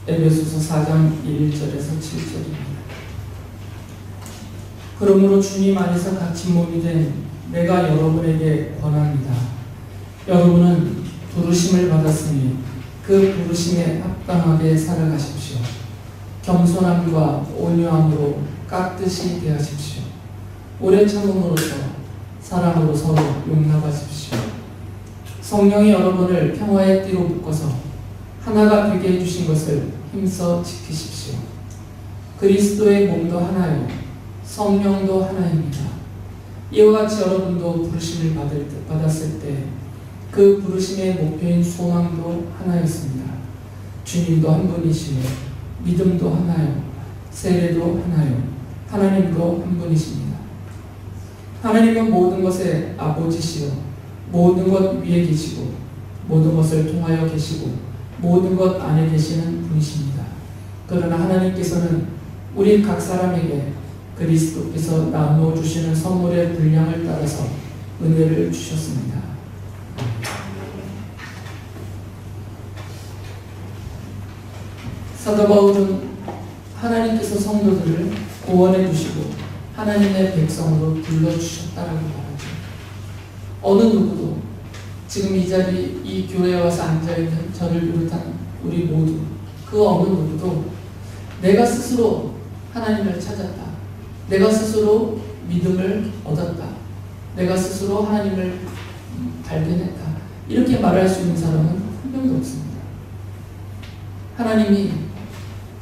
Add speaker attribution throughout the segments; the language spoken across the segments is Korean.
Speaker 1: 에베소서 4장 1절에서 7절입니다. 그러므로 주님 안에서 같이 몸이 된 내가 여러분에게 권합니다. 여러분은 부르심을 받았으니 그 부르심에 합당하게 살아가십시오. 겸손함과 온유함으로 깍듯이 대하십시오. 오래 참음으로써 사랑으로 서로 용납하십시오. 성령이 여러분을 평화의 띠로 묶어서 하나가 되게 해주신 것을 힘써 지키십시오. 그리스도의 몸도 하나요 성령도 하나입니다. 이와 같이 여러분도 부르심을 받았을 때 그 부르심의 목표인 소망도 하나였습니다. 주님도 한 분이시며 믿음도 하나요 세례도 하나요 하나님도 한 분이십니다. 하나님은 모든 것의 아버지시요 모든 것 위에 계시고 모든 것을 통하여 계시고 모든 것 안에 계시는 분이십니다. 그러나 하나님께서는 우리 각 사람에게 그리스도께서 나누어 주시는 선물의 분량을 따라서 은혜를 주셨습니다. 사도 바울은 하나님께서 성도들을 구원해 주시고 하나님의 백성으로 불러주셨다라고 말하죠. 어느 누구도 지금 이 자리 이 교회에 와서 앉아있는 저를 비롯한 우리 모두 그 어느 누구도 내가 스스로 하나님을 찾았다. 내가 스스로 믿음을 얻었다. 내가 스스로 하나님을 발견했다. 이렇게 말할 수 있는 사람은 한 명도 없습니다. 하나님이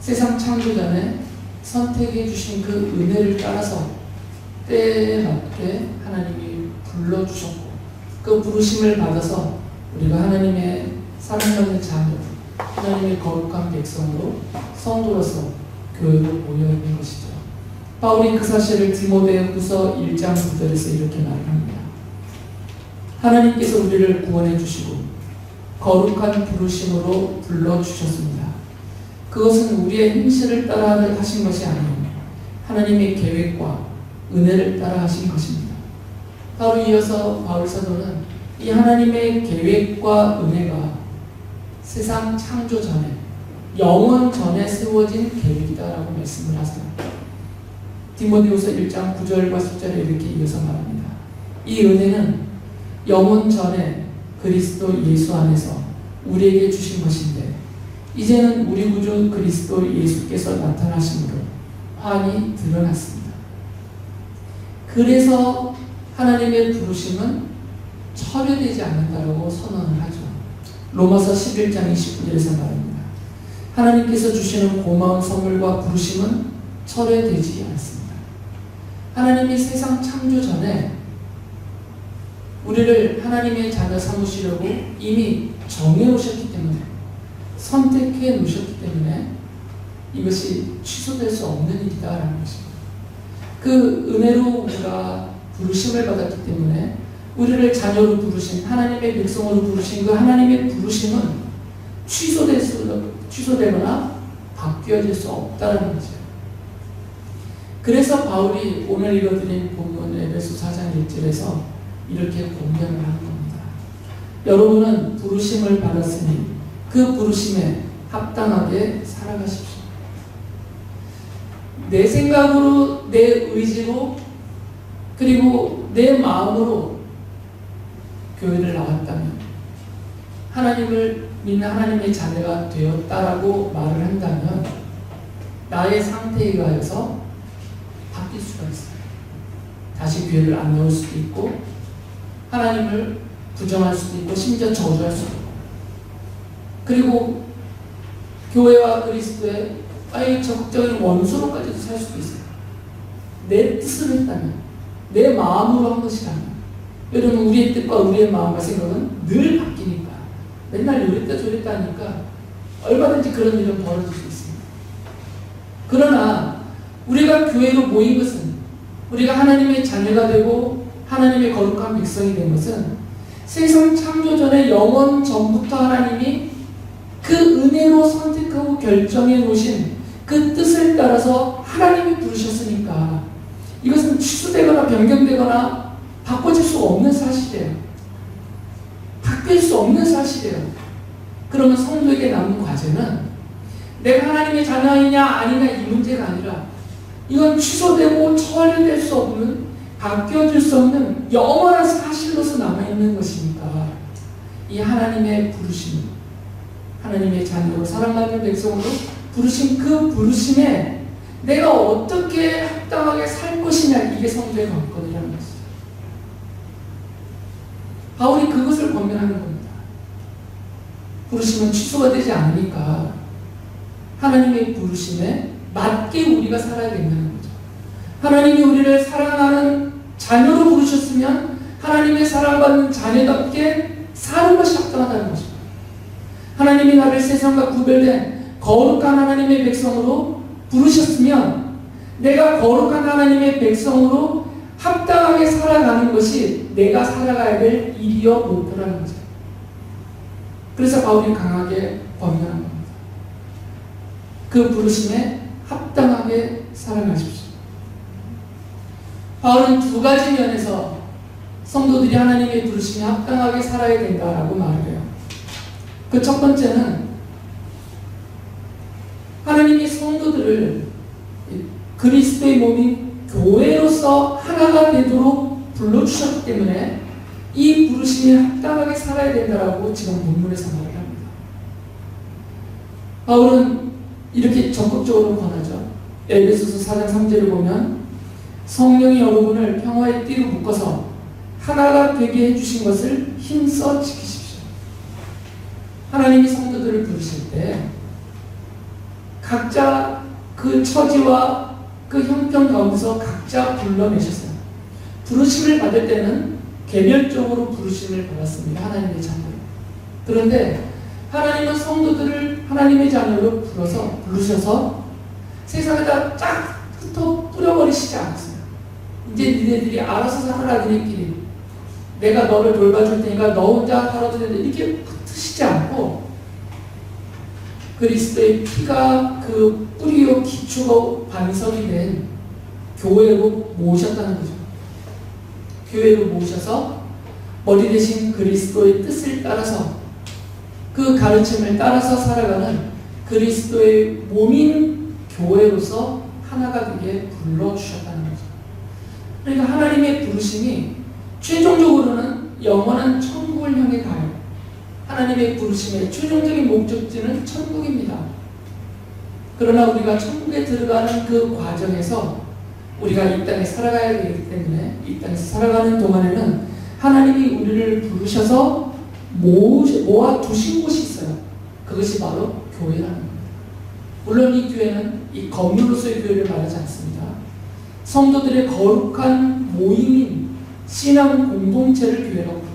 Speaker 1: 세상 창조 전에 선택해 주신 그 은혜를 따라서 때에 맞게 하나님이 불러주셨고 그 부르심을 받아서 우리가 하나님의 사랑받는 자녀, 하나님의 거룩한 백성으로 성도로서 교회로 모여있는 것이죠. 바울이 그 사실을 디모데후서 1장 9절에서 이렇게 말을 합니다. 하나님께서 우리를 구원해 주시고 거룩한 부르심으로 불러주셨습니다. 그것은 우리의 행실을 따라 하신 것이 아니요 하나님의 계획과 은혜를 따라 하신 것입니다. 바로 이어서 바울 사도는 이 하나님의 계획과 은혜가 세상 창조 전에 영원 전에 세워진 계획이다라고 말씀을 하세요. 디모데후서 1장 9절과 10절에 이렇게 이어서 말합니다. 이 은혜는 영원 전에 그리스도 예수 안에서 우리에게 주신 것인데 이제는 우리 구주 그리스도 예수께서 나타나심으로 환히 드러났습니다. 그래서 하나님의 부르심은 철회되지 않는다고 선언을 하죠. 로마서 11장 29절에서 말합니다. 하나님께서 주시는 고마운 선물과 부르심은 철회되지 않습니다. 하나님이 세상 창조 전에 우리를 하나님의 자녀 삼으시려고 이미 정해오셨기 때문에 선택해 놓으셨기 때문에 이것이 취소될 수 없는 일이다라는 것입니다. 그 은혜로 우리가 부르심을 받았기 때문에 우리를 자녀로 부르신 하나님의 백성으로 부르신 그 하나님의 부르심은 취소되거나 바뀌어질 수 없다는 거죠. 그래서 바울이 오늘 읽어드린 본문 에베소 4장 1절에서 이렇게 공언을 하는 겁니다. 여러분은 부르심을 받았으니 그 부르심에 합당하게 살아가십시오. 내 생각으로, 내 의지로, 그리고 내 마음으로 교회를 나왔다면 하나님을 믿는 하나님의 자녀가 되었다라고 말을 한다면 나의 상태에 의하여서 바뀔 수가 있어요. 다시 교회를 안 나올 수도 있고 하나님을 부정할 수도 있고 심지어 저주할 수도 있고 그리고 교회와 그리스도의 아예 적극적인 원수로까지도 살 수도 있어요. 내 뜻을 했다면 내 마음으로 한 것이라면 여러분 우리의 뜻과 우리의 마음과 생각은 늘 바뀌니까 맨날 이랬다 저랬다 하니까 얼마든지 그런 일은 벌어질 수 있습니다. 그러나 우리가 교회로 모인 것은 우리가 하나님의 자녀가 되고 하나님의 거룩한 백성이 된 것은 세상 창조 전에 영원 전부터 하나님이 그 은혜로 선택하고 결정해 놓으신 그 뜻을 따라서 하나님이 부르셨으니까 이것은 취소되거나 변경되거나 바꿔질 수 없는 사실이에요. 바뀔 수 없는 사실이에요. 그러면 성도에게 남은 과제는 내가 하나님의 자녀이냐 아니냐 이 문제가 아니라 이건 취소되고 처리될 수 없는, 바뀌어질 수 없는 영원한 사실로서 남아있는 것이니까 이 하나님의 부르심, 하나님의 자녀로 사랑받는 백성으로 부르신 그 부르심에 내가 어떻게 합당하게 살 것이냐, 이게 성도의 관건이라는 것이죠. 바울이 그것을 권면하는 겁니다. 부르심은 취소가 되지 않으니까 하나님의 부르심에 맞게 우리가 살아야 된다는 거죠. 하나님이 우리를 사랑하는 자녀로 부르셨으면 하나님의 사랑받는 자녀답게 사는 것이 합당하다는 것입니다. 하나님이 나를 세상과 구별된 거룩한 하나님의 백성으로 부르셨으면 내가 거룩한 하나님의 백성으로 합당하게 살아가는 것이 내가 살아가야 될 일이요 목표라는 거죠. 그래서 바울이 강하게 권면한 겁니다. 그 부르심에 합당하게 살아가십시오. 바울은 두 가지 면에서 성도들이 하나님의 부르심에 합당하게 살아야 된다라고 말을 해요. 그 첫 번째는 하나님이 성도들을 그리스도의 몸인 교회로서 하나가 되도록 불러주셨기 때문에 이 부르심에 합당하게 살아야 된다라고 지금 본문에서 말을 합니다. 바울은 이렇게 적극적으로 권하죠. 에베소서 4장 3절을 보면 성령이 여러분을 평화의 띠로 묶어서 하나가 되게 해주신 것을 힘써 지키십시오. 하나님이 성도들을 부르실 때 각자 그 처지와 그 형편 가운데서 각자 불러내셨어요. 부르심을 받을 때는 개별적으로 부르심을 받았습니다. 하나님의 자녀로. 그런데 하나님은 성도들을 하나님의 자녀로 부르셔서 세상에다 쫙 흩어 뿌려버리시지 않았어요. 이제 니네들이 알아서 살아라, 니네끼리. 내가 너를 돌봐줄 테니까 너 혼자 살아도 된다. 이렇게 흩으시지 않고 그리스도의 피가 그 뿌리요 기초가 반석이 된 교회로 모으셨다는 거죠. 교회로 모으셔서 머리 대신 그리스도의 뜻을 따라서 그 가르침을 따라서 살아가는 그리스도의 몸인 교회로서 하나가 되게 불러주셨다는 거죠. 그러니까 하나님의 부르심이 최종적으로는 영원한 천국을 향해 가요. 하나님의 부르심의 최종적인 목적지는 천국입니다. 그러나 우리가 천국에 들어가는 그 과정에서 우리가 이 땅에 살아가야 되기 때문에 이 땅에서 살아가는 동안에는 하나님이 우리를 부르셔서 모아 두신 곳이 있어요. 그것이 바로 교회라는 겁니다. 물론 이 교회는 이 건물로서의 교회를 말하지 않습니다. 성도들의 거룩한 모임인 신앙 공동체를 교회라고 합니다.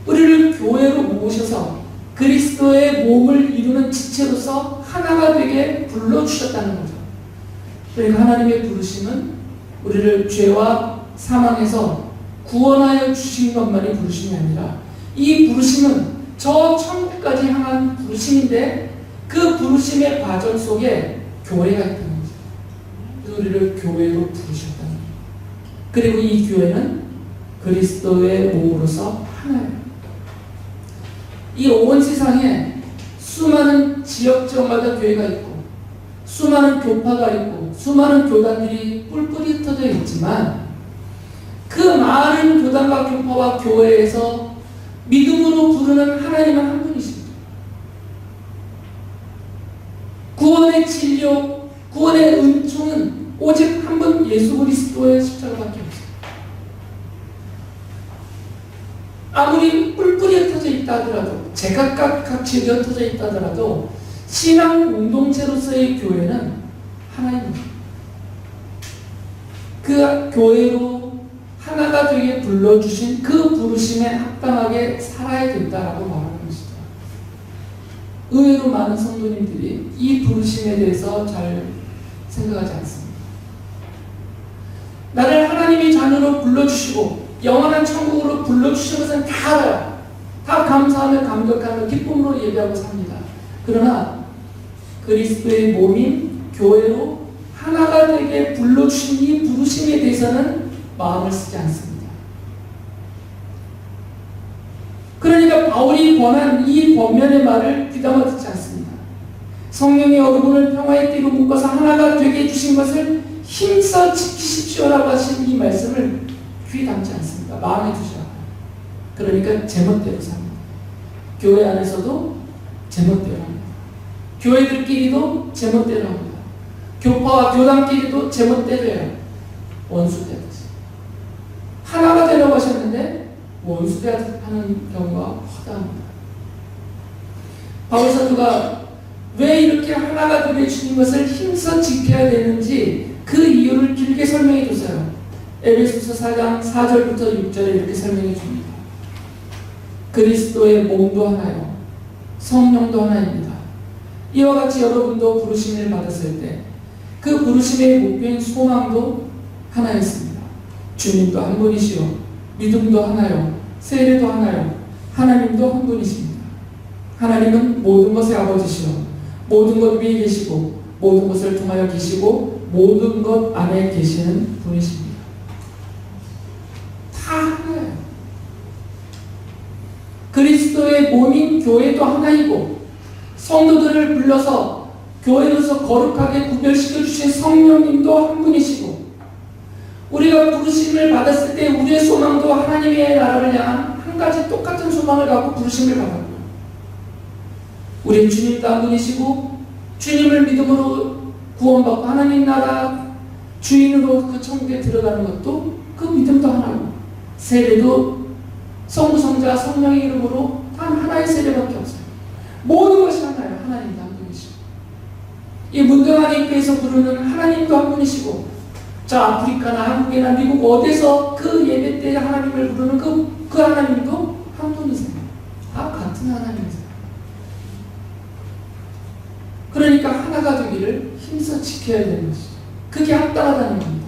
Speaker 1: 우리를 교회로 모으셔서 그리스도의 몸을 이루는 지체로서 하나가 되게 불러주셨다는 거죠. 그러니까 하나님의 부르심은 우리를 죄와 사망에서 구원하여 주신 것만이 부르심이 아니라 이 부르심은 저 천국까지 향한 부르심인데 그 부르심의 과정 속에 교회가 있다는 거죠. 그래서 우리를 교회로 부르셨다는 거죠. 그리고 이 교회는 그리스도의 몸으로서 하나예요. 이 온 세상에 수많은 지역마다 교회가 있고 수많은 교파가 있고 수많은 교단들이 뿔뿔이 흩어져 있지만 그 많은 교단과 교파와 교회에서 믿음으로 부르는 하나님은 한 분이십니다. 구원의 진료, 구원의 은총은 오직 한 분 예수 그리스도의 십자가밖에 없습니다. 아무리 뿔뿔이 흩어져 있다 하더라도 제각각 각 지역에 흩어져 있다 하더라도 신앙 공동체로서의 교회는 하나입니다. 그 교회로 하나가 되게 불러주신 그 부르심에 합당하게 살아야 된다라고 말하는 것이죠. 의외로 많은 성도님들이 이 부르심에 대해서 잘 생각하지 않습니다. 나를 하나님의 자녀로 불러주시고 영원한 천국으로 불러주신 것은 다 알아요. 다 감사하며 감격하며 기쁨으로 예배하고 삽니다. 그러나 그리스도의 몸인 교회로 하나가 되게 불러주신 이 부르심에 대해서는 마음을 쓰지 않습니다. 그러니까 바울이 권한 이 권면의 말을 귀담아 듣지 않습니다. 성령이 여러분을 평화의 띠로 묶어서 하나가 되게 해주신 것을 힘써 지키십시오라고 하신 이 말씀을 귀에 담지 않습니다. 마음에 두셔야 해요. 그러니까 제멋대로 삽니다. 교회 안에서도 제멋대로 합니다. 교회들끼리도 제멋대로 합니다. 교파와 교단끼리도 제멋대로 해요. 원수 되듯이. 하나가 되려고 하셨는데 원수 되하는 경우가 허다합니다. 바울 사도가 왜 이렇게 하나가 되게 주신 것을 힘써 지켜야 되는지 그 이유를 길게 설명해 줬어요. 에베소서 4장 4절부터 6절에 이렇게 설명해 줍니다. 그리스도의 몸도 하나요, 성령도 하나입니다. 이와 같이 여러분도 부르심을 받았을 때 그 부르심의 목표인 소망도 하나였습니다. 주님도 한 분이시요, 믿음도 하나요, 세례도 하나요, 하나님도 한 분이십니다. 하나님은 모든 것의 아버지시요, 모든 것 위에 계시고 모든 것을 통하여 계시고 모든 것 안에 계시는 분이십니다. 다 하나예요. 그리스도의 몸인 교회도 하나이고 성도들을 불러서 교회로서 거룩하게 구별시켜 주신 성령님도 한 분이시고 우리가 부르심을 받았을 때 우리의 소망도 하나님의 나라를 향한 한 가지 똑같은 소망을 갖고 부르심을 받았고요. 우리 주님도 한 분이시고 주님을 믿음으로 구원받고 하나님 나라 주인으로 그 천국에 들어가는 것도 그 믿음도 하나고 세례도 성부 성자 성령의 이름으로 단 하나의 세례밖에 없어요. 모든 것이 하나예요. 하나님도 한 분이시고 이 문등한 교회에서 부르는 하나님도 한 분이시고 저 아프리카나 한국이나 미국 어디서 그 예배 때 하나님을 부르는 그 하나님도 한 분이세요. 다 같은 하나님이세요. 그러니까 하나가 되기를 힘써 지켜야 되는 것이죠. 그게 합당하다는 겁니다.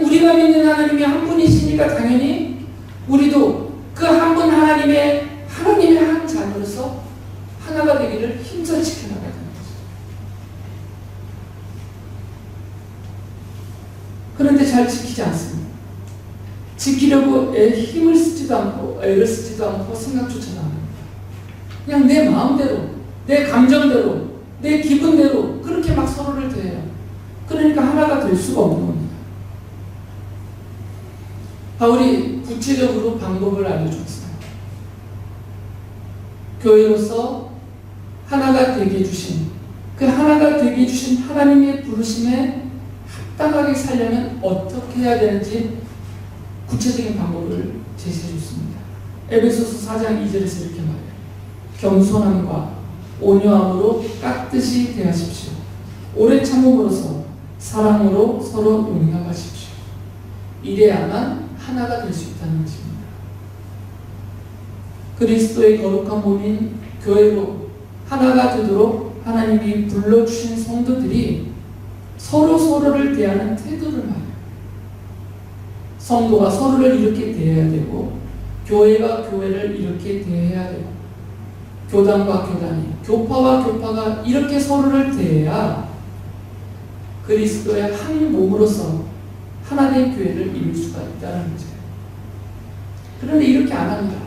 Speaker 1: 우리가 믿는 하나님이 한 분이시니까 당연히 우리도 그 한 분 하나님의 한 자녀로서 하나가 되기를 힘써 지켜나가야 되는 거죠. 그런데 잘 지키지 않습니다. 지키려고 힘을 쓰지도 않고 애를 쓰지도 않고 생각조차 안 합니다. 그냥 내 마음대로 내 감정대로 내 기분대로 그렇게 막 서로를 대해요. 그러니까 하나가 될 수가 없는 겁니다. 바울이 구체적으로 방법을 알려줬어요. 교회로서 하나가 되게 해주신 그 하나가 되게 해주신 하나님의 부르심에 합당하게 살려면 어떻게 해야 되는지 구체적인 방법을 제시해 줬습니다. 에베소서 4장 2절에서 이렇게 말해요. 겸손함과 온유함으로 깍듯이 대하십시오. 오래 참음으로써 사랑으로 서로 용납하십시오. 이래야만 하나가 될 수 있다는 것입니다. 그리스도의 거룩한 몸인 교회로 하나가 되도록 하나님이 불러주신 성도들이 서로를 대하는 태도를 말해요. 성도가 서로를 이렇게 대해야 되고 교회가 교회를 이렇게 대해야 되고 교단과 교단이, 교파와 교파가 이렇게 서로를 대해야 그리스도의 한 몸으로서 하나된 교회를 이룰 수가 있다는 거죠. 그런데 이렇게 안 합니다.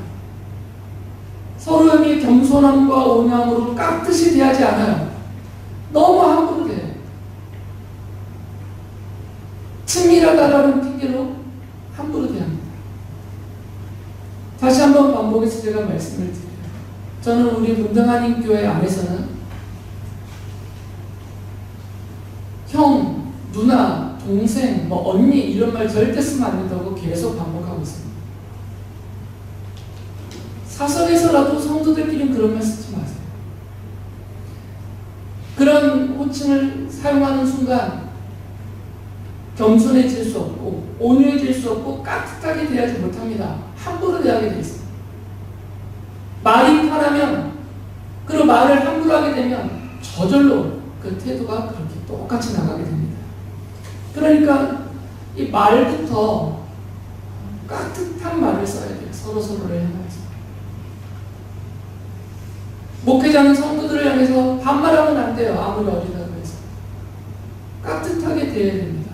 Speaker 1: 서로에게 겸손함과 온유함으로 깍듯이 대하지 않아요. 너무 함부로 대해요. 친밀하다라는 핑계로 함부로 대합니다. 다시 한번 반복해서 제가 말씀을 드려요. 저는 우리 문등한 교회 안에서는 형, 누나, 동생, 언니 이런 말 절대 쓰면 안 된다고 계속 반복하고 있습니다. 사석에서라도 성도들끼리는 그런 말 쓰지 마세요. 그런 호칭을 사용하는 순간 겸손해질 수 없고 온유해질 수 없고 깍듯하게 대하지 못합니다. 함부로 대하게 돼 있습니다. 말이 편하면 그리고 말을 함부로 하게 되면 저절로 그 태도가 그렇게 똑같이 나가게 됩니다. 그러니까 이 말부터 깍듯한 말을 써야 돼요. 서로를 향해서. 목회자는 성도들을 향해서 반말하면 안 돼요. 아무리 어리다고 해서. 깍듯하게 대해야 됩니다.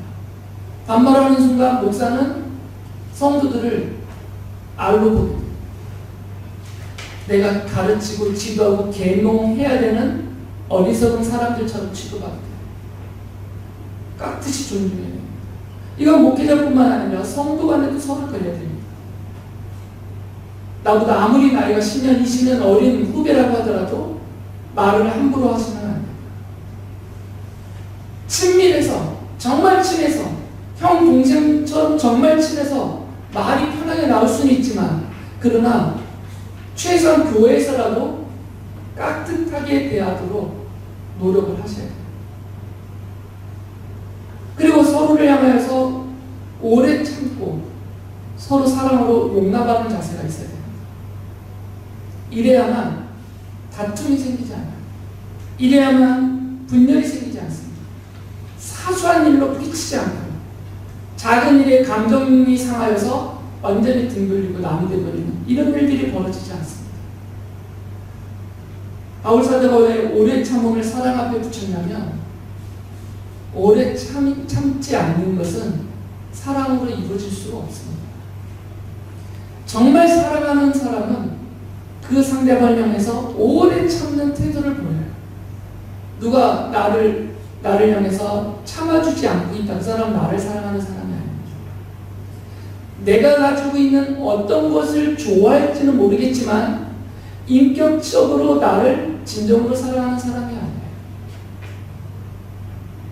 Speaker 1: 반말하는 순간 목사는 성도들을 알로 보게 돼요. 내가 가르치고 지도하고 계몽해야 되는 어리석은 사람들처럼 취급하게 돼요. 깍듯이 존중해야 돼요. 이건 목회자뿐만 아니라 성도 간에도 서로 그래야 됩니다. 나보다 아무리 나이가 10년, 20년 어린 후배라고 하더라도 말을 함부로 하시면 안 돼요. 친밀해서, 정말 친해서, 형, 동생처럼 정말 친해서 말이 편하게 나올 수는 있지만, 그러나 최소한 교회에서라도 깍듯하게 대하도록 노력을 하셔야 돼요. 그리고 서로를 향하여서 오래 참고 서로 사랑으로 용납하는 자세가 있어야 돼요. 이래야만 다툼이 생기지 않아요. 이래야만 분열이 생기지 않습니다. 사소한 일로 끼치지 않고 작은 일에 감정이 상하여서 완전히 등 돌리고 남이 되버리는 이런 일들이 벌어지지 않습니다. 바울 사도가 왜 오래 참음을 사랑 앞에 붙였냐면, 오래 참지 않는 것은 사랑으로 이루어질 수가 없습니다. 정말 사랑하는 사람은 그 상대방을 향해서 오래 참는 태도를 보여요. 누가 나를 향해서 참아주지 않고 있다, 그 사람은 나를 사랑하는 사람이 아닙니다. 내가 가지고 있는 어떤 것을 좋아할지는 모르겠지만 인격적으로 나를 진정으로 사랑하는 사람이 아니에요.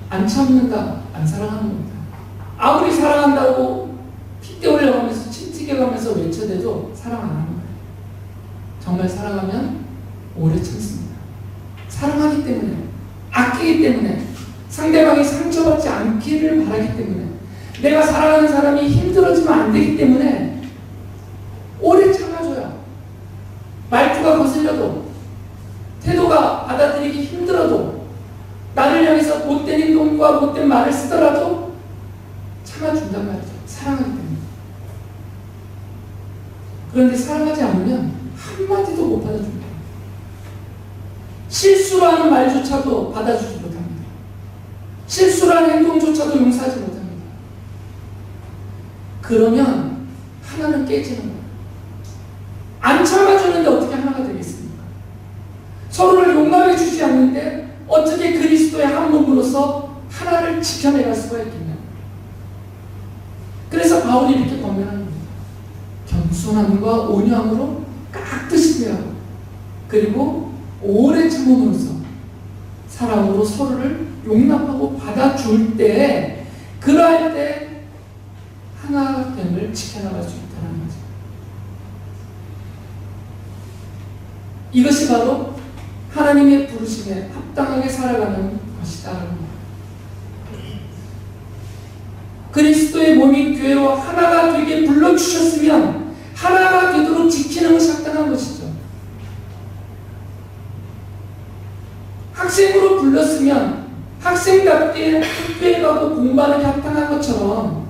Speaker 1: 안 참는다, 안 사랑하는 겁니다. 아무리 사랑한다고 핏대 올려가면서 침튀겨가면서 외쳐대도 사랑 안 하는 거예요. 정말 사랑하면 오래 참습니다. 사랑하기 때문에, 아끼기 때문에, 상대방이 상처받지 않기를 바라기 때문에, 내가 사랑하는 사람이 힘들어지면 안 되기 때문에 오래 참아줘요. 말투가 거슬려도, 태도가 받아들이기 힘들어도, 나를 향해서 못된 행동과 못된 말을 쓰더라도 참아준단 말이죠. 사랑하기 때문에. 그런데 사랑하지 않으면 한마디도 못 받아줍니다. 실수라는 말조차도 받아주지 못합니다. 실수라는 행동조차도 용서하지 못합니다. 그러면 하나는 깨지는 거예요. 안 참아주는데 어떻게 하나가 되겠습니까? 서로를 용납해 주지 않는데 어떻게 그리스도의 한 몸으로서 하나를 지켜내갈 수가 있겠냐. 그래서 바울이 이렇게 권면하는 겁니다. 겸손함과 온유함으로 깍듯이 대하고, 그리고 오래 참음으로써 사랑으로 서로를 용납하고 받아줄 때, 그러할 때 하나됨을 지켜나갈 수 있다는 거죠. 이것이 바로 하나님의 부르심에 합당하게 살아가는 것이다라는 겁니다. 그리스도의 몸인 교회로 하나가 되게 불러주셨으면 하나가 되도록 지키는 것이 합당한 것이죠. 학생으로 불렀으면 학생답게 학교에 가고 공부하는 게 합당한 것처럼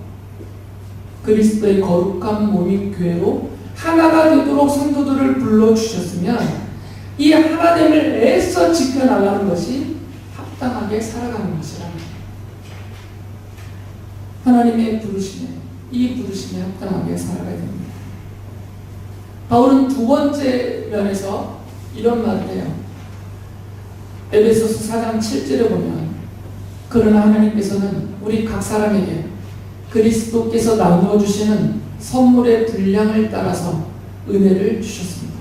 Speaker 1: 그리스도의 거룩한 몸인 교회로 하나가 되도록 성도들을 불러주셨으면 이 하나됨을 애써 지켜나가는 것이 합당하게 살아가는 것이라는 거예요. 하나님의 부르심에, 이 부르심에 합당하게 살아가야 됩니다. 바울은 두 번째 면에서 이런 말을 해요. 에베소서 4장 7절에 보면, 그러나 하나님께서는 우리 각 사람에게 그리스도께서 나누어 주시는 선물의 분량을 따라서 은혜를 주셨습니다.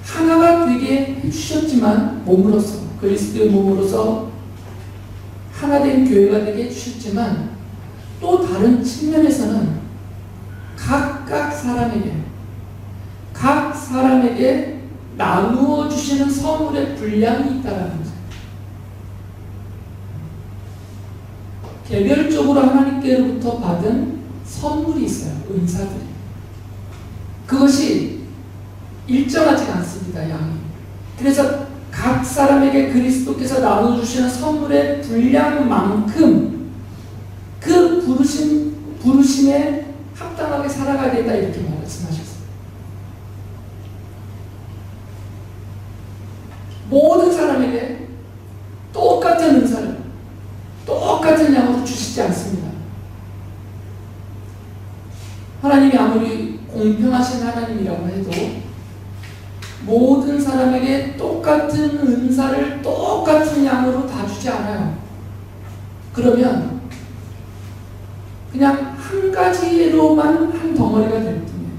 Speaker 1: 하나가 되게 해주셨지만, 몸으로서, 그리스도의 몸으로서 하나된 교회가 되게 해주셨지만, 또 다른 측면에서는 각 사람에게 나누어 주시는 선물의 분량이 있다는 거죠. 개별적으로 하나님께로부터 받은 선물이 있어요. 은사들이. 그것이 일정하지 않습니다. 양이. 그래서 각 사람에게 그리스도께서 나눠주시는 선물의 분량만큼 그 부르심에 합당하게 살아가야 된다, 이렇게 말씀하셨어요. 모든 사람에게 똑같은 은사를 똑같은 양으로 주시지 않습니다. 하나님이 아무리 공평하신 하나님이라고 해도 사람에게 똑같은 은사를 똑같은 양으로 다 주지 않아요. 그러면 그냥 한 가지로만 한 덩어리가 될 뿐이에요.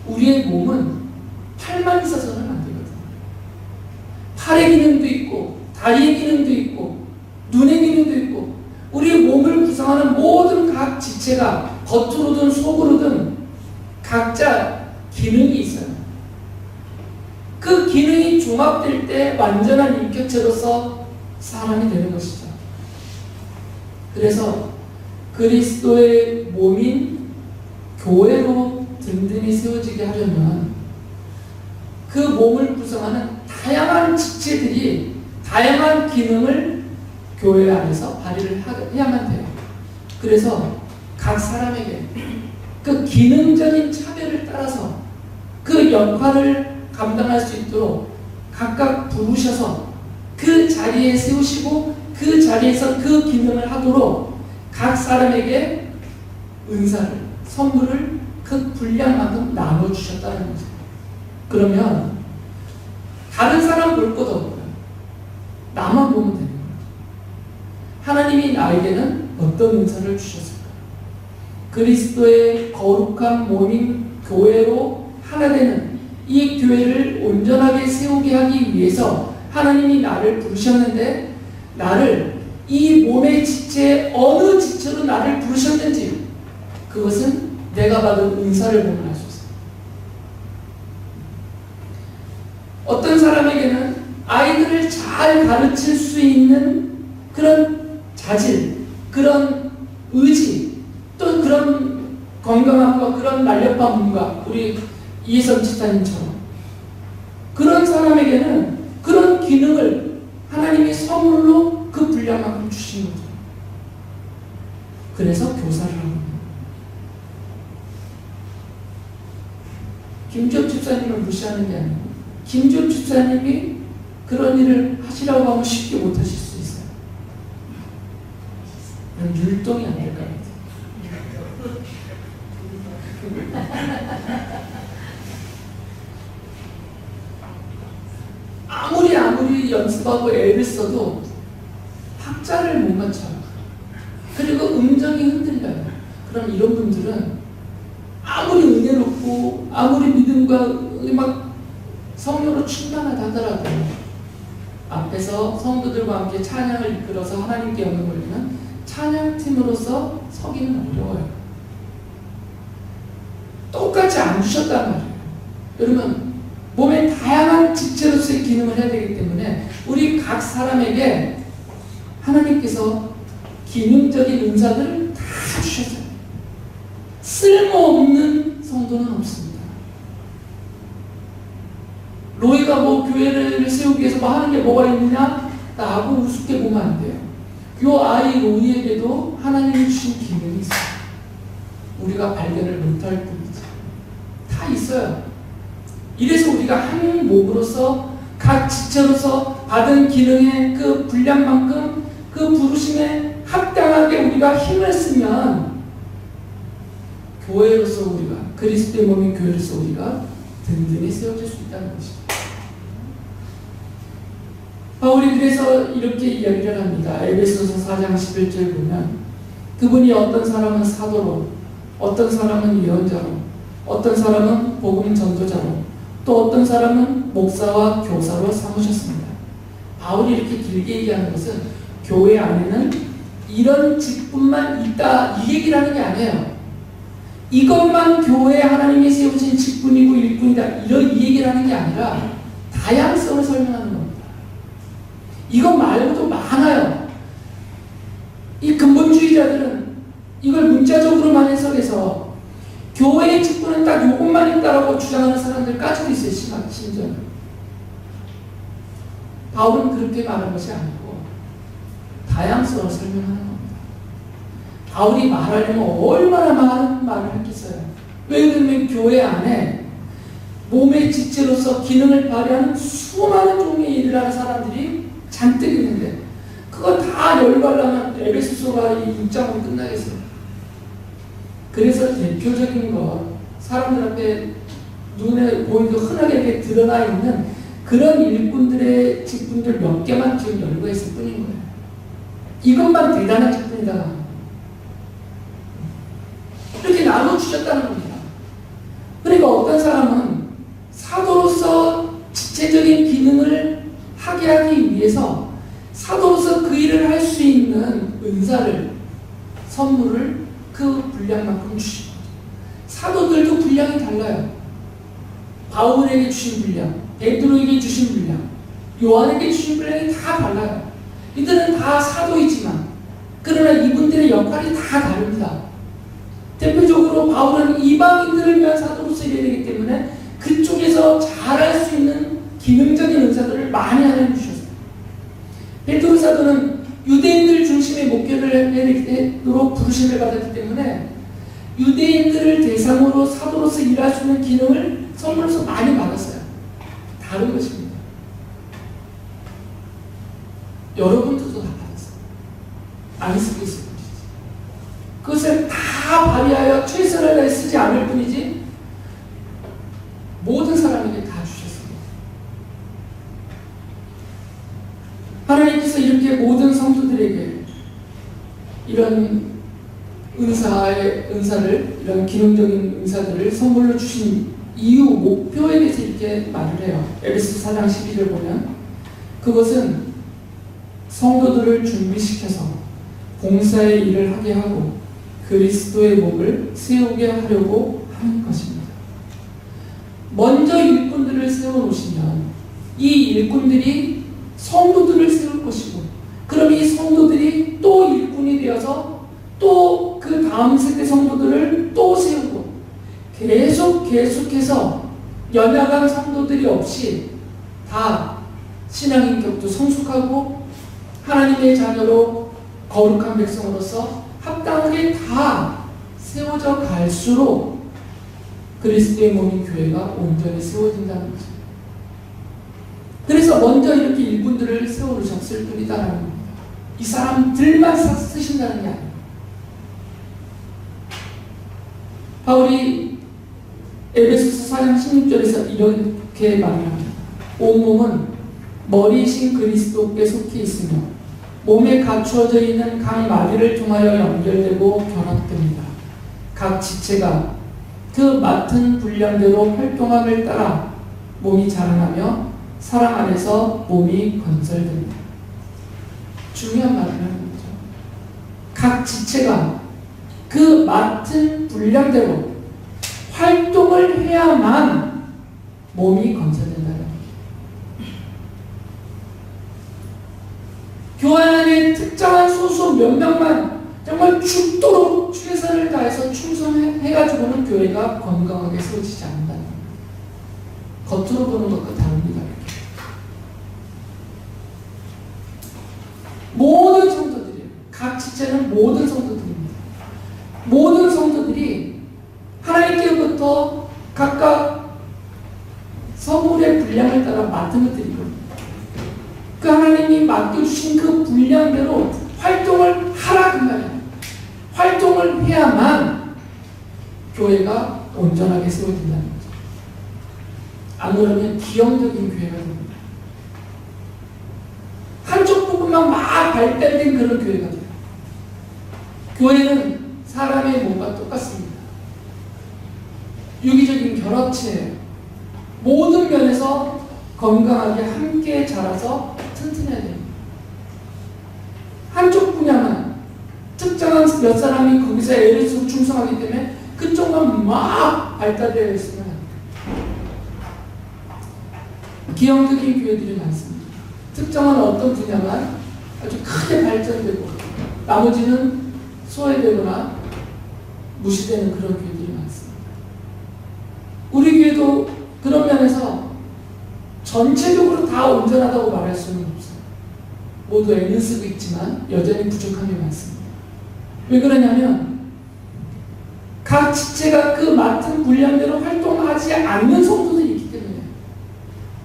Speaker 1: 우리의 몸은 팔만 있어서는 안 되거든요. 팔의 기능도 있고 다리의 기능도 있고 눈의 기능도 있고 우리 몸을 구성하는 모든 각 지체가 겉으로든 속으로든 각자 기능이 있어요. 그 기능이 종합될 때 완전한 인격체로서 사람이 되는 것이죠. 그래서 그리스도의 몸인 교회로 든든히 세워지게 하려면 그 몸을 구성하는 다양한 지체들이 다양한 기능을 교회 안에서 발휘를 해야만 돼요. 그래서 각 사람에게 그 기능적인 차별을 따라서 그 역할을 감당할 수 있도록 각각 부르셔서 그 자리에 세우시고 그 자리에서 그 기능을 하도록 각 사람에게 은사를, 선물을 그 분량만큼 나눠주셨다는 거죠. 그러면 다른 사람 볼 것 없고요. 나만 보면 되는 거예요. 하나님이 나에게는 어떤 은사를 주셨을까? 그리스도의 거룩한 몸인 교회로 하나 되는 이 교회를 온전하게 세우게 하기 위해서 하나님이 나를 부르셨는데 나를 이 몸의 지체 어느 지체로 나를 부르셨는지 그것은 내가 받은 은사를 보면 알 수 있어요. 어떤 사람에게는 아이들을 잘 가르칠 수 있는 그런 자질, 그런 의지, 또 그런 건강함과 그런 날렵한 몸과 우리 이혜선 집사님처럼 그런 사람에게는 그런 기능을 하나님이 선물로 그 분량만큼 주신 거죠. 그래서 교사를 하는 거예요. 김지호 집사님을 무시하는 게 아니고 김지호 집사님이 그런 일을 하시라고 하면 쉽게 못 하실 수 있어요. 율동이 안 될 것 같아요. 아무리 연습하고 애를 써도 박자를 못 맞춰요. 그리고 음정이 흔들려요. 그럼 이런 분들은 아무리 은혜롭고 아무리 믿음과 막 성령으로 충만하다 하더라도 앞에서 성도들과 함께 찬양을 이끌어서 하나님께 영광을 돌리는 찬양팀으로서 서기는 어려워요. 똑같이 안 주셨단 말이에요. 여러분 몸의 다양한 지체로서의 기능을 해야 되기 때문에 우리 각 사람에게 하나님께서 기능적인 은사들을 다 주셨어요. 쓸모없는 성도는 없습니다. 로이가 뭐 교회를 세우기 위해서 뭐 하는 게 뭐가 있느냐? 나하고 우습게 보면 안 돼요. 요 아이 로이에게도 하나님이 주신 기능이 있어요. 우리가 발견을 못할 뿐이죠. 다 있어요. 이래서 우리가 한 몸으로서 각 지체로서 받은 기능의 그 분량만큼 그 부르심에 합당하게 우리가 힘을 쓰면 교회로서 우리가 그리스도의 몸인 교회로서 우리가 든든히 세워질 수 있다는 것입니다. 바울이 그래서 이렇게 이야기를 합니다. 에베소서 4장 11절 보면 그분이 어떤 사람은 사도로, 어떤 사람은 예언자로, 어떤 사람은 복음 전도자로, 또 어떤 사람은 목사와 교사로 삼으셨습니다. 바울이 이렇게 길게 얘기하는 것은 교회 안에는 이런 직분만 있다 이 얘기를 하는 게 아니에요. 이것만 교회에 하나님이 세우신 직분이고 일꾼이다 이런 이 얘기를 하는 게 아니라 다양성을 설명하는 겁니다. 이것 말고도 많아요. 이 근본주의자들은 이걸 문자적으로만 해석해서 교회의 직분은 딱 이것만 있다라고 주장하는 사람들까지도 있어요. 심지어는. 바울은 그렇게 말한 것이 아니고 다양성을 설명하는 겁니다. 바울이 말하려면 얼마나 많은 말을 했겠어요. 왜 그러면 교회 안에 몸의 지체로서 기능을 발휘하는 수많은 종류의 일을 하는 사람들이 잔뜩 있는데 그거 다 열거하려면 에베소서가 이 6장으로 끝나겠어요. 그래서 대표적인 거 사람들 앞에 눈에 보이도 흔하게 이렇게 드러나 있는 그런 일꾼들의 직분들 몇 개만 지금 열고 있을 뿐인 거예요. 이것만 대단한 직분이다. 이렇게 나눠주셨다는 겁니다. 그러니까 어떤 사람은 사도로서 지체적인 기능을 하게 하기 위해서 사도로서 그 일을 할 수 있는 은사를, 선물을 그 분량만큼 주시고, 사도들도 분량이 달라요. 바울에게 주신 분량, 베드로에게 주신 분량, 요한에게 주신 분량이 다 달라요. 이들은 다 사도이지만 그러나 이분들의 역할이 다 다릅니다. 대표적으로 바울은 이방인들을 위한 사도로서 일해야 되기 때문에 그쪽에서 잘할 수 있는 기능적인 은사들을 많이 하나님 주셨어요. 베드로 사도는 유대인들 중심의 목회를 하도록 부르심을 받았기 때문에 유대인들을 대상으로 사도로서 일할 수 있는 기능을 선물로서 많이 받았어요. 다른 것입니다. 여러분들도 다 받았어요. 안 쓰고 있을 뿐이지. 그것을 다 발휘하여 최선을 다해 쓰지 않을 뿐이지 모든 사람에게 다 주셨습니다. 하나님께서 이렇게 모든 성도들에게 이런 은사를, 이런 기능적인 은사들을 선물로 주신 이유, 목표에 대해서 이렇게 말을 해요. 에베소 4장 12절 보면 그것은 성도들을 준비시켜서 봉사의 일을 하게 하고 그리스도의 목을 세우게 하려고 하는 것입니다. 먼저 일꾼들을 세워놓으시면 이 일꾼들이 성도들을 세울 것이고, 그럼 이 성도들이 또 일꾼이 되어서 또 그 다음 세대 성도들을 또 세우고 계속해서 연약한 성도들이 없이 다 신앙인격도 성숙하고 하나님의 자녀로 거룩한 백성으로서 합당하게 다 세워져 갈수록 그리스도의 몸인 교회가 온전히 세워진다는 거죠. 그래서 먼저 이렇게 일꾼들을 세워놓으셨을 뿐이다라는 겁니다. 이 사람들만 쓰신다는 게 아니에요. 바울이 에베소서 4장 16절에서 이렇게 말합니다. 온 몸은 머리이신 그리스도께 속해 있으며 몸에 갖추어져 있는 각 마디를 통하여 연결되고 결합됩니다. 각 지체가 그 맡은 분량대로 활동함을 따라 몸이 자라나며 사랑 안에서 몸이 건설됩니다. 중요한 말을 하는 거죠. 각 지체가 그 맡은 분량대로 활동을 해야만 몸이 건설된다는 거예요. 교회 안에 특정한 소수 몇 명만 정말 죽도록 최선을 다해서 충성해가지고는 교회가 건강하게 세워지지 않는다는 거예요. 겉으로 보는 것과 다릅니다. 모든 성도들이에요. 각 지체는 모든 성도들입니다. 모든 성도들이 하나님께로부터 각각 선물의 분량을 따라 맡은 것들이고, 그 하나님이 맡겨주신 그 분량대로 활동을 하라 그 말이에요. 활동을 해야만 교회가 온전하게 세워진다는 거죠. 안 그러면 기형적인 교회가 됩니다. 한쪽 부분만 막 발달된 그런 교회가 돼요. 교회는 사람의 몸과 똑같습니다. 유기적인 결합체예요. 모든 면에서 건강하게 함께 자라서 튼튼해야 됩니다. 한쪽 분야만 특정한 몇 사람이 거기서 애를 쓰고 충성하기 때문에 그쪽만 막 발달되어 있으면 기형적인 교회들이 많습니다. 특정한 어떤 분야만 아주 크게 발전되고 나머지는 소외되거나 무시되는 그런 교회들이 많습니다. 우리 교회도 그런 면에서 전체적으로 다 온전하다고 말할 수는 없어요. 모두 애는 쓰고 있지만 여전히 부족함이 많습니다. 왜 그러냐면 각 지체가 그 맡은 분량대로 활동하지 않는 성도들이 있기 때문에.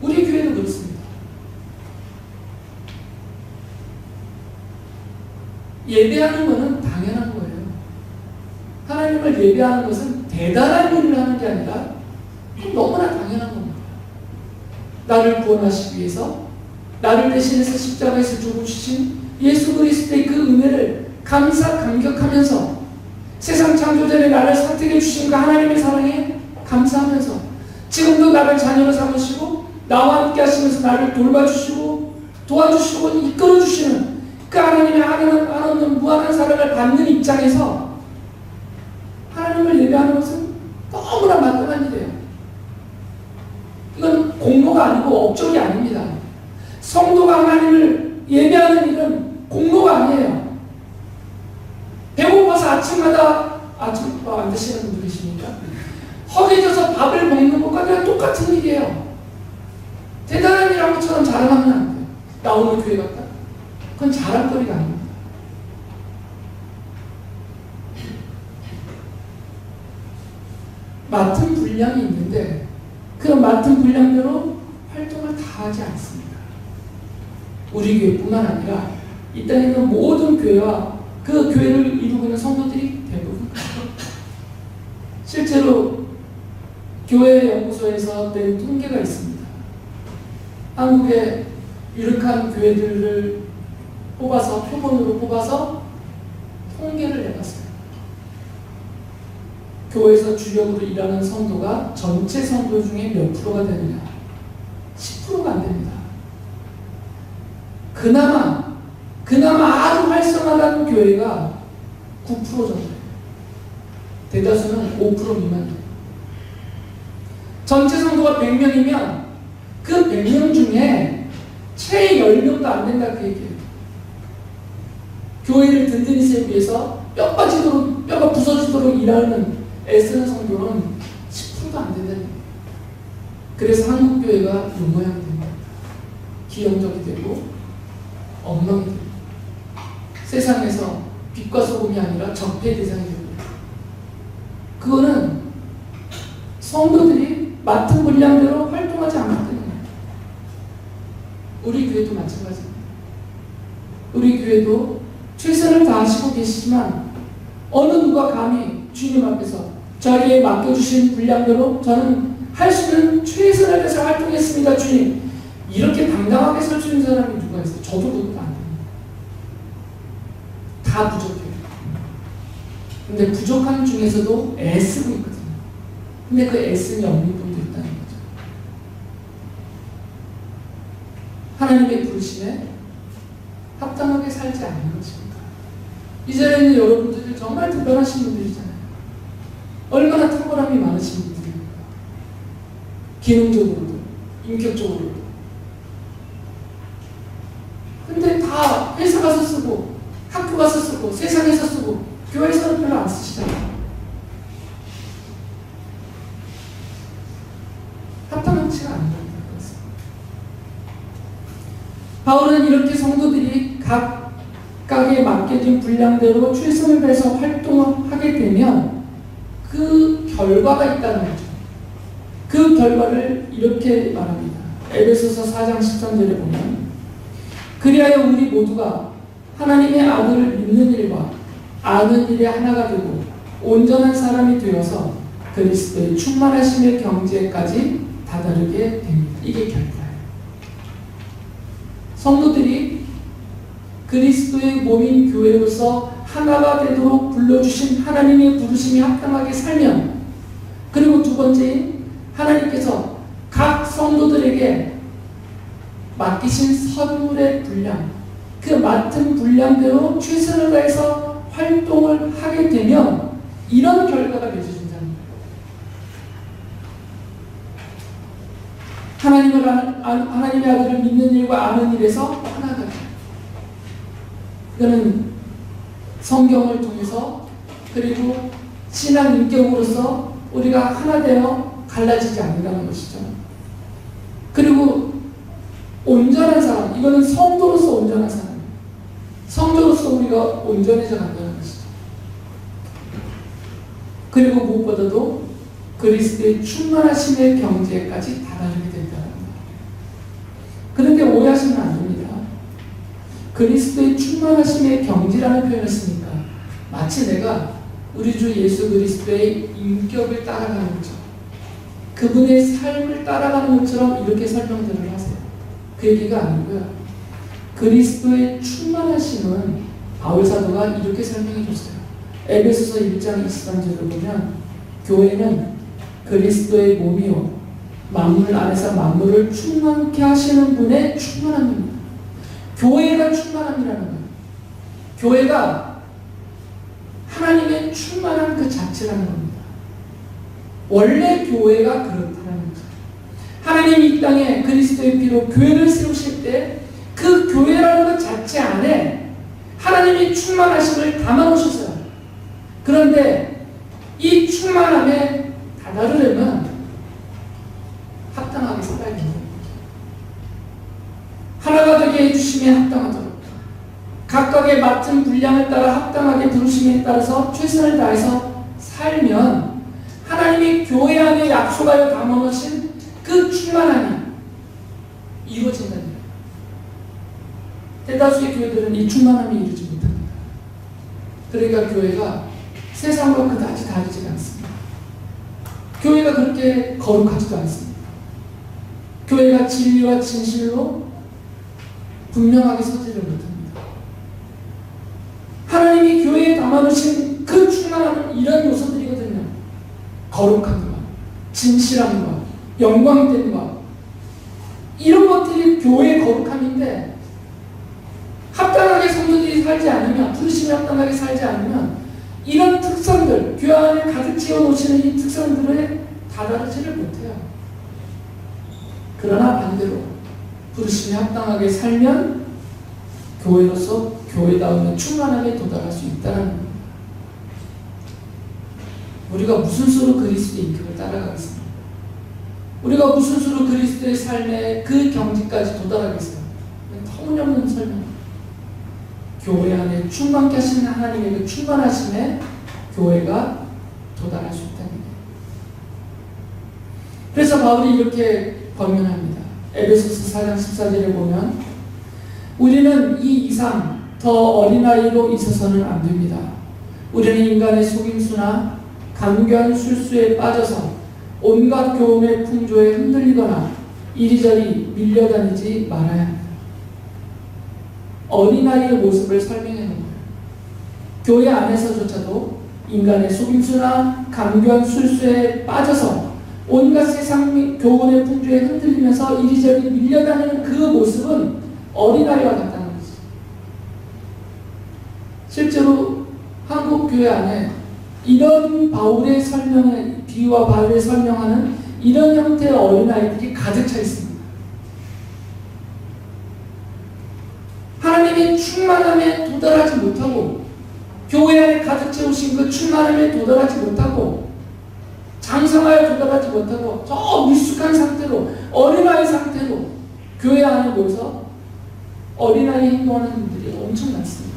Speaker 1: 우리 교회도 그렇습니다. 예배하는 것은 당연한 거예요. 하나님을 예배하는 것은 대단한 일을 하는 게 아니라 너무나 당연한 겁니다. 나를 구원하시기 위해서 나를 대신해서 십자가에서 죽으신 예수 그리스도의 그 은혜를 감격하면서 세상 창조 전에 나를 선택해 주신 그 하나님의 사랑에 감사하면서 지금도 나를 자녀로 삼으시고 나와 함께 하시면서 나를 돌봐주시고 도와주시고 이끌어주시는 그 하나님의 한없는 무한한 사랑을 받는 입장에서 하나님을 예배하는 것은 너무나 마땅한 일이에요. 이건 공로가 아니고 업적이 아닙니다. 성도가 하나님을 예배하는 일은 공로가 아니에요. 배고파서 아침마다 아침밥 안 드시는 분들 계십니까? 허기져서 밥을 먹는 것과 그냥 똑같은 일이에요. 대단한 일한 것처럼 자랑하면 안 돼요. 나 오늘 교회 갔다? 그건 자랑거리가 아닙니다. 맡은 분량이 있는데 그 맡은 분량대로 활동을 다 하지 않습니다. 우리 교회뿐만 아니라 이 땅에 있는 모든 교회와 그 교회를 이루고 있는 성도들이 대부분 실제로 교회 연구소에서 낸 통계가 있습니다. 한국의 유력한 교회들을 뽑아서 표본으로 뽑아서 통계를 내봤어요. 교회에서 주력으로 일하는 성도가 전체 성도 중에 몇 프로가 되느냐? 10%가 안 됩니다. 그나마 아주 활성화된 교회가 9% 정도예요. 대다수는 5% 미만이에요. 전체 성도가 100명이면 그 100명 중에 최 10명도 안 된다 그 얘기예요. 교회를 든든히 세우기 위해서 뼈가 부서지도록 일하는 애쓰는 성도는 10%도 안 된다는 거예요. 그래서 한국교회가 이 모양이 됩니다. 기형적이 되고 엉망이 됩니다. 세상에서 빛과 소금이 아니라 적폐 대상이 됩니다. 그거는 성도들이 맡은 분량대로 활동하지 않았기 때문에 우리 교회도 마찬가지입니다. 우리 교회도 최선을 다하시고 계시지만 어느 누가 감히 주님 앞에서 저에게 맡겨주신 분량대로 저는 할 수 있는 최선을 다해서 활동했습니다. 주님. 이렇게 당당하게 설치는 사람이 누가 있어요? 저도 그것도 안 됩니다. 다 부족해요. 근데 부족한 중에서도 애쓰고 있거든요. 근데 그 애씀이 없는 분도 있다는 거죠. 하나님의 부르심에 합당하게 살지 않는 것입니다. 이 자리에 있는 여러분들이 정말 특별하신 분들이잖아요. 얼마나 탁월함이 많으신 분들입니까? 기능적으로도 인격적으로도. 근데 다 회사 가서 쓰고 학교 가서 쓰고 세상에서 쓰고 교회에서는 별로 안 쓰시잖아요. 합당하지가 않는 겁니다. 바울은 이렇게 성도들이 각각에 맡겨진 분량대로 최선을 다해서 활동하게 되면 그 결과가 있다는 거죠. 그 결과를 이렇게 말합니다. 에베소서 4장 13절에 보면 그리하여 우리 모두가 하나님의 아들을 믿는 일과 아는 일에 하나가 되고 온전한 사람이 되어서 그리스도의 충만하심의 경지에까지 다다르게 됩니다. 이게 결과예요. 성도들이 그리스도의 몸인 교회로서 하나가 되도록 불러주신 하나님의 부르심이 합당하게 살면, 그리고 두 번째인 하나님께서 각 성도들에게 맡기신 선물의 분량, 그 맡은 분량대로 최선을 다해서 활동을 하게 되면 이런 결과가 맺어진다는 거예요. 하나님의 아들을 믿는 일과 아는 일에서 하나가 돼요. 이거는 성경을 통해서 그리고 신앙 인격으로서 우리가 하나 되어 갈라지지 않는다는 것이죠. 그리고 온전한 사람, 이거는 성도로서 온전한 사람, 성도로서 우리가 온전해져 간다는 것이죠. 그리고 무엇보다도 그리스도의 충만하심의 경지에까지 다다르게 된다는 거예요. 그런데 오해하시면 안 됩니다. 그리스도의 충만하심의 경지라는 표현을 쓰니까 마치 내가 우리 주 예수 그리스도의 인격을 따라가는 거죠. 그 그분의 삶을 따라가는 것처럼 이렇게 설명들을 하세요. 그 얘기가 아니고요. 그리스도의 충만하심은 바울 사도가 이렇게 설명해 줬어요. 에베소서 1장 23절을 보면 교회는 그리스도의 몸이요 만물 안에서 만물을 충만케 하시는 분의 충만함입니다. 교회가 충만함이라는 거예요. 교회가 하나님의 충만한 그 자체라는 겁니다. 원래 교회가 그렇다는 거죠. 하나님이 이 땅에 그리스도의 피로 교회를 세우실 때 그 교회라는 것 자체 안에 하나님이 충만하심을 담아놓으셨어요. 그런데 이 충만함에 다다르려면 합당하게 살아야 됩니다. 하나가 되게 해주심에 합당하도록 각각의 맡은 분량을 따라 합당하게 부르심에 따라서 최선을 다해서 살면 하나님이 교회 안에 약속하여 담아놓으신 그 충만함이 이루어진다는 거예요. 대다수의 교회들은 이 충만함이 이루지 못합니다. 그러니까 교회가 세상과 그다지 다르지가 않습니다. 교회가 그렇게 거룩하지도 않습니다. 교회가 진리와 진실로 분명하게 서지를 못합니다. 하나님이 교회에 담아놓으신 그 충만함은 이런 요소들이거든요. 거룩함과 진실함과 영광됨과 이런 것들이 교회의 거룩함인데 합당하게 성도들이 살지 않으면 부르심이 합당하게 살지 않으면 이런 특성들 교회 안에 가득 채워놓으시는 이 특성들에 다다르지를 못해요. 그러나 반대로 부르심이 합당하게 살면 교회로서 교회다움의 충만함에 도달할 수 있다는 겁니다. 우리가 무슨 수로 그리스도의 인격을 따라가겠습니까? 우리가 무슨 수로 그리스도의 삶의 그 경지까지 도달하겠어요? 터무니없는 설명. 교회 안에 충만케 하시는 하나님의 그 충만하심에 교회가 도달할 수 있다는 거예요. 그래서 바울이 이렇게 권면합니다. 에베소서 4장 14절에 보면 우리는 이 이상 더 어린아이로 있어서는 안 됩니다. 우리는 인간의 속임수나 간교한 술수에 빠져서 온갖 교훈의 풍조에 흔들리거나 이리저리 밀려다니지 말아야 합니다. 어린아이의 모습을 설명해 놓은 거예요. 교회 안에서조차도 인간의 속임수나 간교한 술수에 빠져서 온갖 세상 교훈의 풍조에 흔들리면서 이리저리 밀려다니는 그 모습은 어린아이와 같다는 거죠. 실제로 한국 교회 안에 이런 바울의 설명을 비유와 바울의 설명하는 이런 형태의 어린아이들이 가득 차 있습니다. 하나님의 충만함에 도달하지 못하고 교회 안에 가득 채우신 그 충만함에 도달하지 못하고 장성하여 도달하지 못하고 저 미숙한 상태로 어린아이 상태로 교회 안에 모여서 어린아이 행동하는 분들이 엄청 많습니다.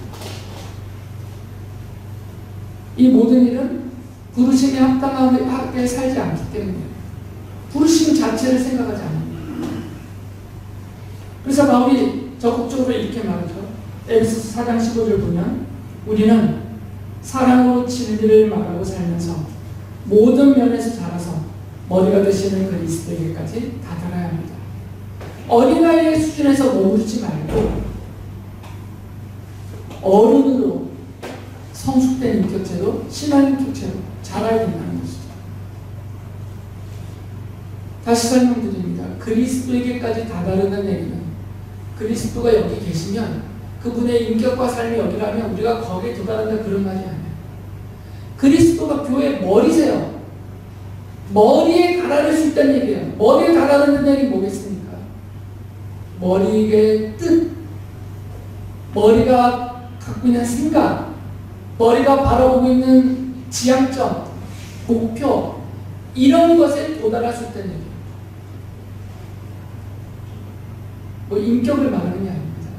Speaker 1: 이 모든 일은 부르심에 합당하게 살지 않기 때문에 부르심 자체를 생각하지 않습니다. 그래서 바울이 적극적으로 이렇게 말하죠. 에베소서 4장 15절 보면 우리는 사랑으로 진리를 말하고 살면서 모든 면에서 자라서 머리가 되시는 그리스도에게까지 다다라야 합니다. 어린아이의 수준에서 머무르지 말고 어른으로 성숙된 인격체로 신앙 인격체로 자라야 된다는 것이죠. 다시 설명드립니다. 그리스도에게까지 다다르는 얘기는 그리스도가 여기 계시면 그분의 인격과 삶이 여기라면 우리가 거기에 도달한다 그런 말이 아니에요. 그리스도가 교회의 머리세요. 머리에 달아날 수 있다는 얘기예요. 머리에 달아나는 얘기 뭐겠습니까? 머리의 뜻, 머리가 갖고 있는 생각, 머리가 바라보고 있는 지향점, 목표 이런 것에 도달할 수 있다는 얘기예요. 뭐 인격을 말하는 게 아닙니다.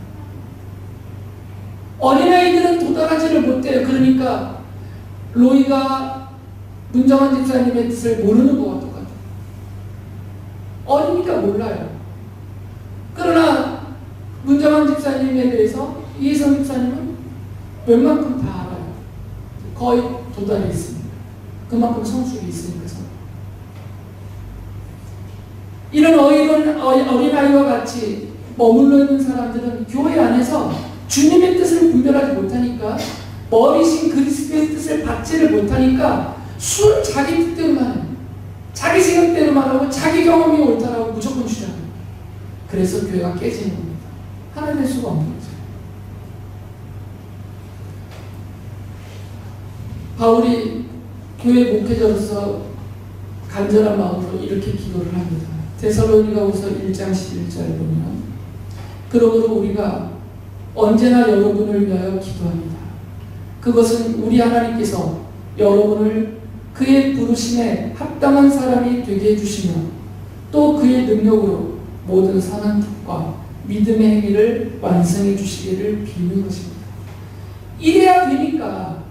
Speaker 1: 어린아이들은 도달하지를 못해요. 그러니까 로이가 문정환 집사님의 뜻을 모르는 것과 똑같아요. 어리니까 몰라요. 그러나 문정환 집사님에 대해서 이혜성 집사님은 웬만큼 다 알아요. 거의 도달해 있습니다. 그만큼 성숙이 있으니까. 이런 어린아이와 같이 머물러 있는 사람들은 교회 안에서 주님의 뜻을 분별하지 못하니까, 머리신 그리스도의 뜻을 받지를 못하니까 자기 뜻대로만 해요. 자기 생각대로만 하고 자기 경험이 옳다라고 무조건 주장해요. 그래서 교회가 깨지는 겁니다. 하나 될 수가 없는 거죠. 바울이 교회 목회자로서 간절한 마음으로 이렇게 기도를 합니다. 데살로니가후서 1장 11절 보면, 그러므로 우리가 언제나 여러분을 위하여 기도합니다. 그것은 우리 하나님께서 여러분을 그의 부르심에 합당한 사람이 되게 해주시며 또 그의 능력으로 모든 선한 뜻과 믿음의 행위를 완성해 주시기를 비는 것입니다. 이래야 되니까,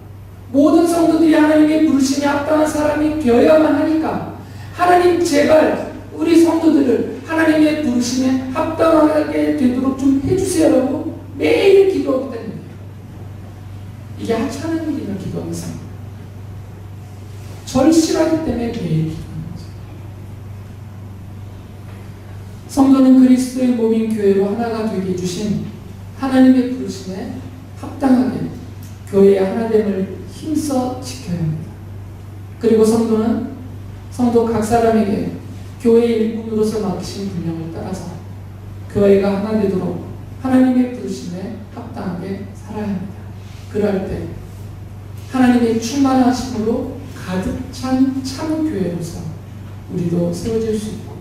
Speaker 1: 모든 성도들이 하나님의 부르심에 합당한 사람이 되어야만 하니까, 하나님 제발 우리 성도들을 하나님의 부르심에 합당하게 되도록 좀 해주세요라고 매일 기도하기 때문에, 이게 하찮은 일이면 기도하면서 절실하기 때문에 매일 기도하는 거죠. 성도는 그리스도의 몸인 교회로 하나가 되게 해주신 하나님의 부르심에 합당하게 교회의 하나됨을 힘써 지켜야 합니다. 그리고 성도는 성도 각 사람에게 교회의 일꾼으로서 맡기신 분량을 따라서 교회가 하나 되도록 하나님의 부르심에 합당하게 살아야 합니다. 그럴 때 하나님의 충만하심으로 가득 찬 참 교회로서 우리도 세워질 수 있고,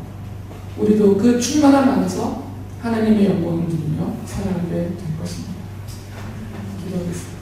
Speaker 1: 우리도 그 충만함 안에서 하나님의 영광을 누리며 살아가게 될 것입니다. 기도하겠습니다.